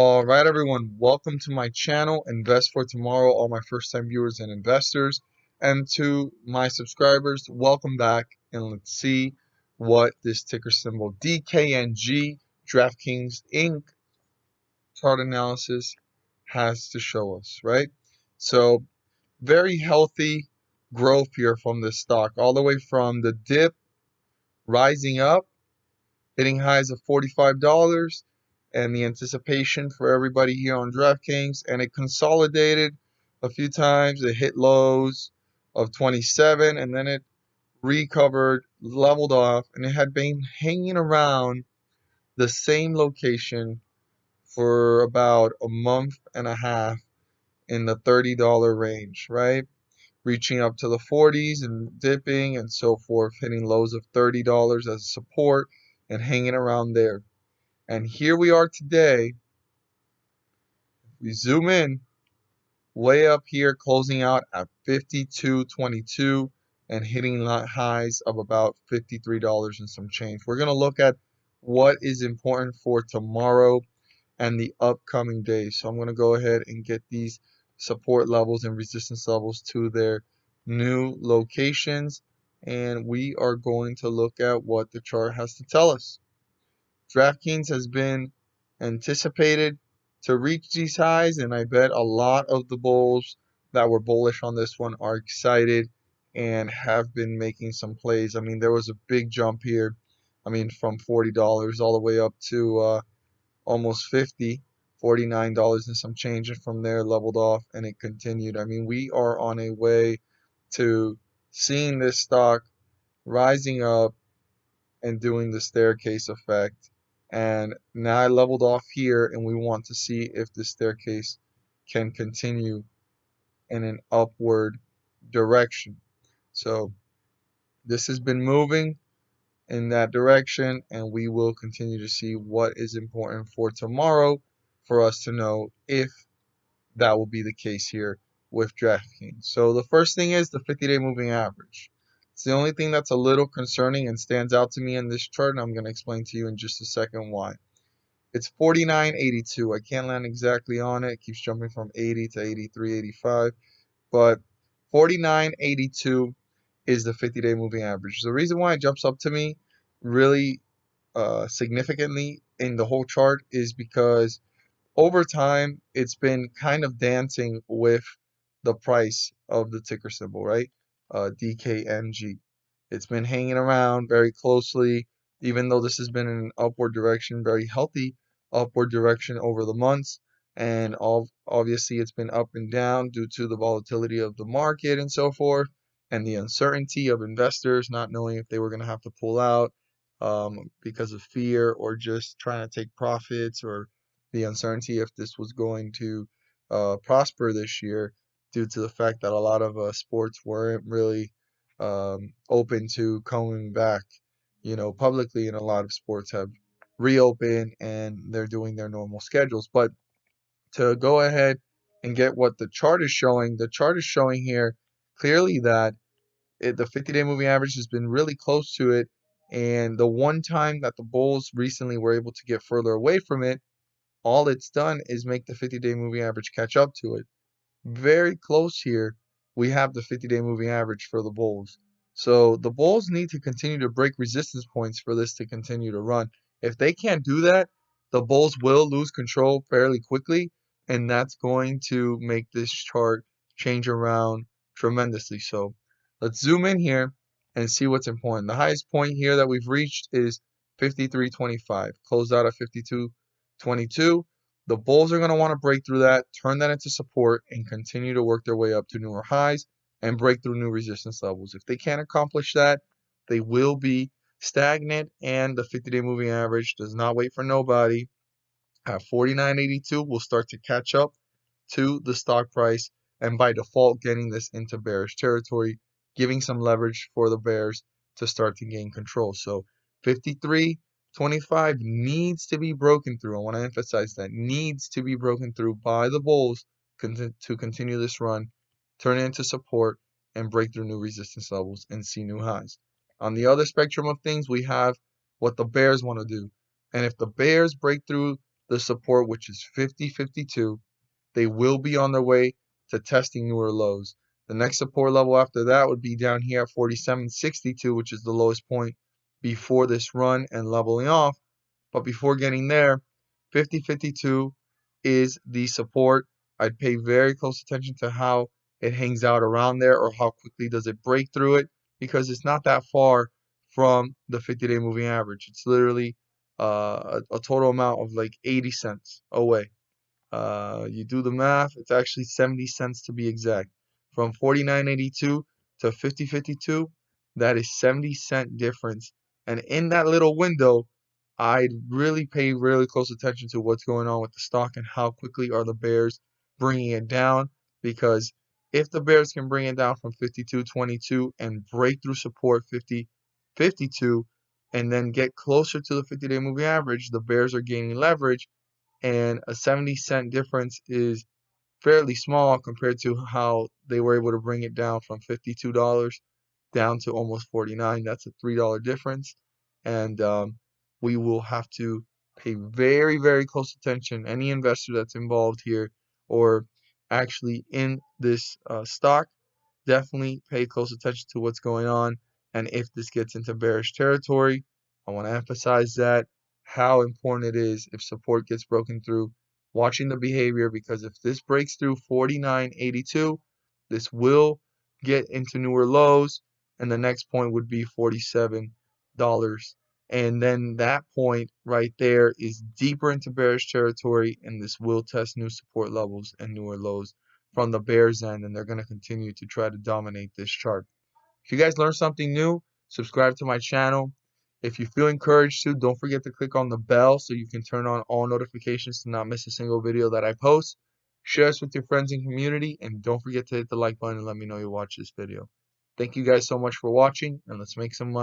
All right, everyone, welcome to my channel, Invest for Tomorrow, all my first-time viewers and investors. And to my subscribers, welcome back, and let's see what this ticker symbol DKNG, Draftkings Inc. chart analysis has to show us, right? So, very healthy growth here from this stock, all the way from the dip, rising up, hitting highs of $45 and the anticipation for everybody here on Draftkings, and it consolidated a few times. It hit lows of 27 and then it recovered, leveled off, and it had been hanging around the same location for about a month and a half in the $30 range, right? Reaching up to the 40s and dipping and so forth, hitting lows of $30 as support and hanging around there. And here we are today. We zoom in way up here, closing out at 52.22 and hitting highs of about $53 and some change. We're going to look at what is important for tomorrow and the upcoming days. So I'm going to go ahead and get these support levels and resistance levels to their new locations. And we are going to look at what the chart has to tell us. DraftKings has been anticipated to reach these highs, and I bet a lot of the bulls that were bullish on this one are excited and have been making some plays. I mean, there was a big jump here. I mean, from $40 all the way up to almost $50, $49 and some change, and from there leveled off and it continued. I mean, we are on a way to seeing this stock rising up and doing the staircase effect. And now I leveled off here, and we want to see if the staircase can continue in an upward direction. So this has been moving in that direction, and we will continue to see what is important for tomorrow for us to know if that will be the case here with DraftKings. So the first thing is the 50-day moving average. It's the only thing that's a little concerning and stands out to me in this chart, and I'm going to explain to you in just a second why. It's 49.82. I can't land exactly on it. It keeps jumping from 80 to 83, 85. But 49.82 is the 50-day moving average. The reason why it jumps up to me really significantly in the whole chart is because over time, it's been kind of dancing with the price of the ticker symbol, right? DKNG. It's been hanging around very closely, even though this has been in an upward direction, very healthy upward direction over the months. And obviously, it's been up and down due to the volatility of the market and so forth, and the uncertainty of investors not knowing if they were going to have to pull out because of fear or just trying to take profits, or the uncertainty if this was going to prosper this year due to the fact that a lot of sports weren't really open to coming back, publicly, and a lot of sports have reopened and they're doing their normal schedules. But to go ahead and get what the chart is showing here clearly that the 50-day moving average has been really close to it, and the one time that the bulls recently were able to get further away from it, all it's done is make the 50-day moving average catch up to it. Very close here, we have the 50-day moving average for the bulls. So the bulls need to continue to break resistance points for this to continue to run. If they can't do that, the bulls will lose control fairly quickly, and that's going to make this chart change around tremendously. So let's zoom in here and see what's important. The highest point here that we've reached is 53.25, closed out at 52.22. The bulls are going to want to break through that, turn that into support, and continue to work their way up to newer highs and break through new resistance levels. If they can't accomplish that, they will be stagnant, and the 50-day moving average does not wait for nobody. At 49.82, we'll start to catch up to the stock price, and by default, getting this into bearish territory, giving some leverage for the bears to start to gain control. So 53.25 needs to be broken through. I want to emphasize that needs to be broken through by the bulls to continue this run, turn it into support, and break through new resistance levels and see new highs. On the other spectrum of things, we have what the bears want to do. And if the bears break through the support, which is 50.52. They will be on their way to testing newer lows. The next support level after that would be down here at 47.62, which is the lowest point before this run and leveling off. But before getting there, 50.52 is the support. I'd pay very close attention to how it hangs out around there, or how quickly does it break through it, because it's not that far from the 50-day moving average. It's literally a total amount of like 80 cents away. You do the math, it's actually 70 cents to be exact. From 49.82 to 50.52, that is 70-cent difference. And in that little window, I'd really pay really close attention to what's going on with the stock and how quickly are the bears bringing it down. Because if the bears can bring it down from 52.22 and break through support 50.52 and then get closer to the 50-day moving average, the bears are gaining leverage, and a 70-cent difference is fairly small compared to how they were able to bring it down from $52 down to almost 49. That's a $3 difference, and we will have to pay very, very close attention. Any investor that's involved here or actually in this stock, definitely pay close attention to what's going on. And if this gets into bearish territory, I want to emphasize that how important it is if support gets broken through, watching the behavior, because if this breaks through 49.82, this will get into newer lows, and the next point would be $47. And then that point right there is deeper into bearish territory, and this will test new support levels and newer lows from the bears end, and they're going to continue to try to dominate this chart. If you guys learned something new, subscribe to my channel. If you feel encouraged to, don't forget to click on the bell so you can turn on all notifications to not miss a single video that I post. Share this with your friends and community, and don't forget to hit the like button and let me know you watch this video. Thank you guys so much for watching, and let's make some money.